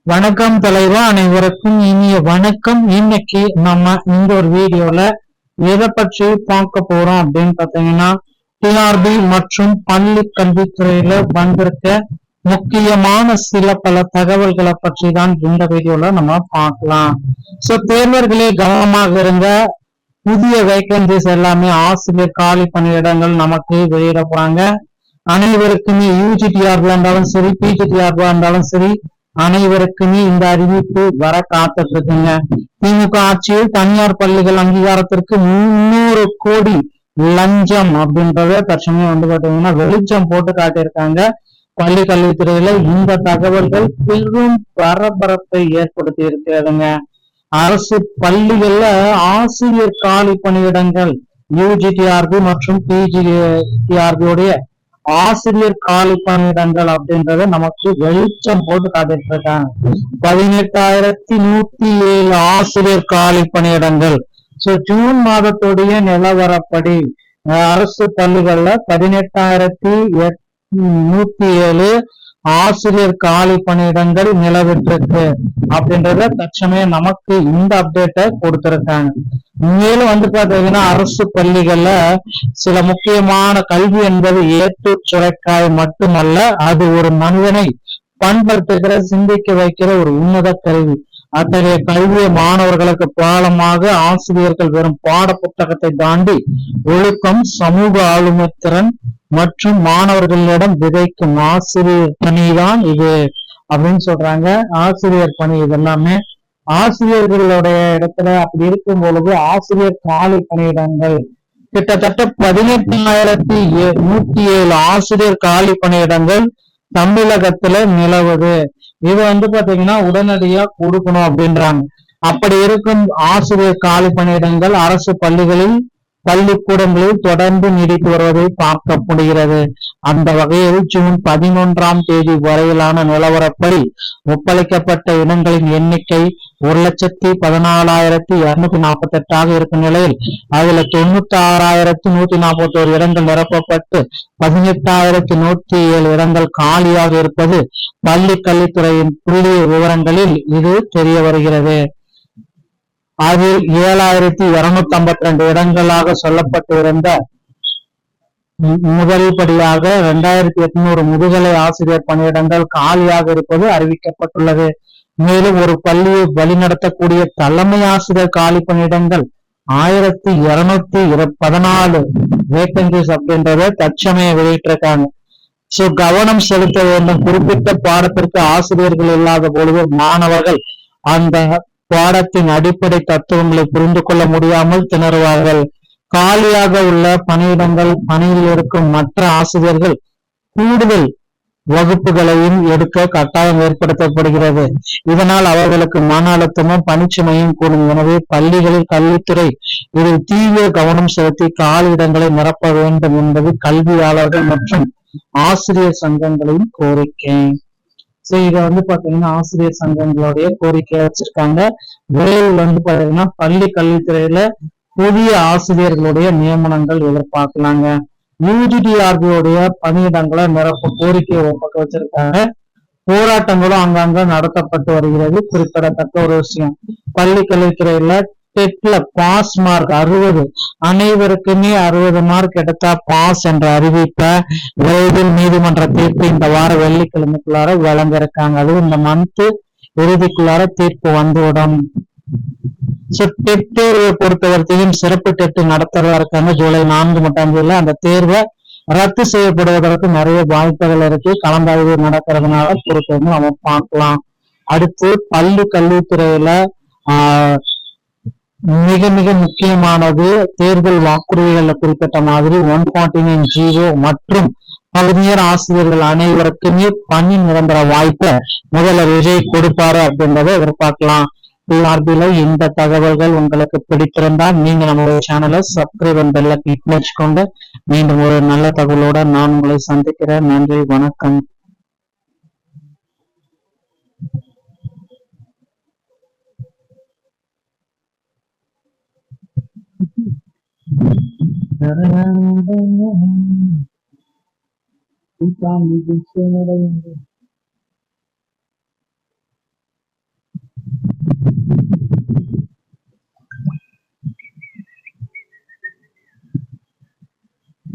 வணக்கம் தலைவா, அனைவருக்கும் இனிய வணக்கம். இன்னைக்கு நம்ம இந்த ஒரு வீடியோல எதை பற்றி பார்க்க போறோம் அப்படின்னு பாத்தீங்கன்னா, டிஆர்பி மற்றும் பள்ளி கல்வித்துறையில வந்திருக்க முக்கியமான பல தகவல்களை பற்றி தான் இந்த வீடியோல நம்ம பார்க்கலாம். சோ தேர்வர்களே கவனமாக இருங்க. புதிய வேகன்சிஸ் எல்லாமே ஆசிரியர் காலி பணியிடங்கள் நமக்கு வெளியிட போறாங்க. அனைவருக்குமே யூஜிடிஆர்பா இருந்தாலும் சரி, பிஜிடிஆர்பா இருந்தாலும் சரி, அனைவருக்குமே இந்த அறிவிப்பு வர காத்துட்டு இருக்குங்க. திமுக ஆட்சியில் தனியார் பள்ளிகள் அங்கீகாரத்திற்கு 300 கோடி லஞ்சம் அப்படின்றத தற்சமயம் பாத்தீங்கன்னா வெளிச்சம் போட்டு காட்டியிருக்காங்க. பள்ளி கல்வித்துறையில இந்த தகவல்கள் பெரும் பரபரப்பை ஏற்படுத்தி இருக்கிறதுங்க. அரசு பள்ளிகள்ல ஆசிரியர் காலி பணியிடங்கள் யூஜிடிஆர்பி மற்றும் பிஜிடிஆர்பி உடைய ஆசிரியர் காலி பணியிடங்கள் அப்படின்றத நமக்கு வெளிச்சம் போட்டு காட்டிட்டு இருக்காங்க. 18,107 ஆசிரியர் காலி பணியிடங்கள். ஜூன் மாதத்துடைய நிலவரப்படி அரசு பள்ளிகள்ல 18,107 ஆசிரியர் காலி பணியிடங்கள் நிலவிட்டிருக்கு அப்படின்றத தற்சமயம் நமக்கு இந்த அப்டேட்டை கொடுத்திருக்காங்க. மேலும் பாத்தீங்கன்னா அரசு பள்ளிகள்ல சில முக்கியமான கல்வி என்பது ஏற்று சுரைக்காய் மட்டுமல்ல, அது ஒரு மனிதனை பண்படுத்துகிற சிந்திக்க வைக்கிற ஒரு உன்னத கல்வி. அத்தகைய கல்வியை மாணவர்களுக்கு பாலமாக ஆசிரியர்கள் வெறும் பாட புத்தகத்தை தாண்டி ஒழுக்கம், சமூக ஆளுமை திறன் மற்றும் மாணவர்களிடம் விதைக்கும் ஆசிரியர் பணிதான் இது அப்படின்னு சொல்றாங்க. ஆசிரியர் பணி இதெல்லாமே ஆசிரியர்களுடைய இடத்துல அப்படி இருக்கும் பொழுது ஆசிரியர் காலி பணியிடங்கள் கிட்டத்தட்ட 18,107 ஆசிரியர் காலி பணியிடங்கள் தமிழகத்துல நிலவுது. இது பாத்தீங்கன்னா உடனடியா கொடுக்கணும் அப்படின்றாங்க. அப்படி இருக்கும் ஆசிரியர் காலி பணியிடங்கள் அரசு பள்ளிகளில் பள்ளிக்கூடங்களில் தொடர்ந்து நீடித்து வருவதை பார்க்க முடிகிறது. அந்த வகையில் ஜூன் 11ஆம் தேதி வரையிலான நிலவரப்படி ஒப்படைக்கப்பட்ட இடங்களின் எண்ணிக்கை 1,14,248 இருக்கும் நிலையில் அதுல 96,141 இடங்கள் நிரப்பப்பட்டு 18,107 இடங்கள் காலியாக இருப்பது பள்ளி கல்வித்துறையின் புள்ளி விவரங்களில் இது தெரிய வருகிறது. அதில் 7,252 இடங்களாக சொல்லப்பட்டிருந்த முதல் படியாக 2,800 முதுகலை ஆசிரியர் பணியிடங்கள் காலியாக இருப்பது அறிவிக்கப்பட்டுள்ளது. மேலும் ஒரு பள்ளியை வழிநடத்தக்கூடிய தலைமை ஆசிரியர் காலி பணியிடங்கள் 1,214 வேகன்சிஸ் அப்படின்றத தற்சமயம் வெளியிட்டிருக்காங்க. கவனம் செலுத்த வேண்டும். குறிப்பிட்ட பாடத்திற்கு ஆசிரியர்கள் இல்லாத பொழுது மாணவர்கள் அந்த பாடத்தின் அடிப்படை தத்துவங்களை புரிந்து கொள்ள முடியாமல் திணறுவார்கள். காலியாக உள்ள பணியிடங்கள் பணியில் இருக்கும் மற்ற ஆசிரியர்கள் கூடுதல் வகுப்புகளையும் எடுக்க கட்டாயம் ஏற்படுத்தப்படுகிறது. இதனால் அவர்களுக்கு மன அழுத்தமும் பணிச்சுமையும் கூடும். எனவே பள்ளிகளில் கல்வித்துறை இதில் தீவிர கவனம் செலுத்தி காலியிடங்களை நிரப்ப வேண்டும் என்பது கல்வியாளர்கள் மற்றும் ஆசிரியர் சங்கங்களின் கோரிக்கை. இத பாத்தீங்கன்னா ஆசிரியர் சங்கங்களுடைய கோரிக்கையை வச்சிருக்காங்க. விரைவில் பாத்தீங்கன்னா பள்ளி கல்வித்துறையில புதிய ஆசிரியர்களுடைய நியமனங்கள் எதிர்பார்க்கலாங்க. யூஜிடிஆர்பியோடைய பணியிடங்களை நிரப்ப கோரிக்கையை ஒப்பக்க வச்சிருக்காங்க. போராட்டங்களும் அங்கங்க நடத்தப்பட்டு வருகிறது. குறிப்பிடத்தக்க ஒரு விஷயம், பள்ளி கல்வித்துறையில டெட்ல பாஸ் மார்க் 60, அனைவருக்குமே 60 மார்க் எடுத்தா பாஸ் என்ற அறிவிப்பை விரைவில் நீதிமன்ற தீர்ப்பு இந்த வார வெள்ளிக்கிழமைக்குள்ளார வழங்க இருக்காங்க. அதுவும் இந்த மந்த் இறுதிக்குள்ளார தீர்ப்பு வந்துவிடும். டெட் தேர்வை பொறுத்தவரைக்கும் சிறப்பு டெட் நடத்துறதா இருக்காங்க. ஜூலை 4 அந்த தேர்வை ரத்து செய்யப்படுவதற்கு நிறைய வாய்ப்புகள் இருக்கு. கலந்தாய்வு நடக்கிறதுனால பொறுத்து நம்ம பார்க்கலாம். அடுத்து பள்ளி கல்வித்துறையில மிக மிக முக்கியமானது தேர்தல் வாக்குறுதிகள்ல குறிப்பிட்ட மாதிரி 149 மற்றும் பகுதியர் ஆசிரியர்கள் அனைவருக்குமே பணி நிரந்தர வாய்ப்பை முதல்வர் விஜய் கொடுப்பாரு அப்படின்றத எதிர்பார்க்கலாம். டிஆர்பில இந்த தகவல்கள் உங்களுக்கு பிடித்திருந்தால் நீங்க நம்மளுடைய சேனலை சப்ஸ்கிரைப் அண்ட் பெல்ல கிளிக் வச்சுக்கோங்க. மீண்டும் ஒரு நல்ல தகவலோட நான் உங்களை சந்திக்கிறேன். நன்றி, வணக்கம்.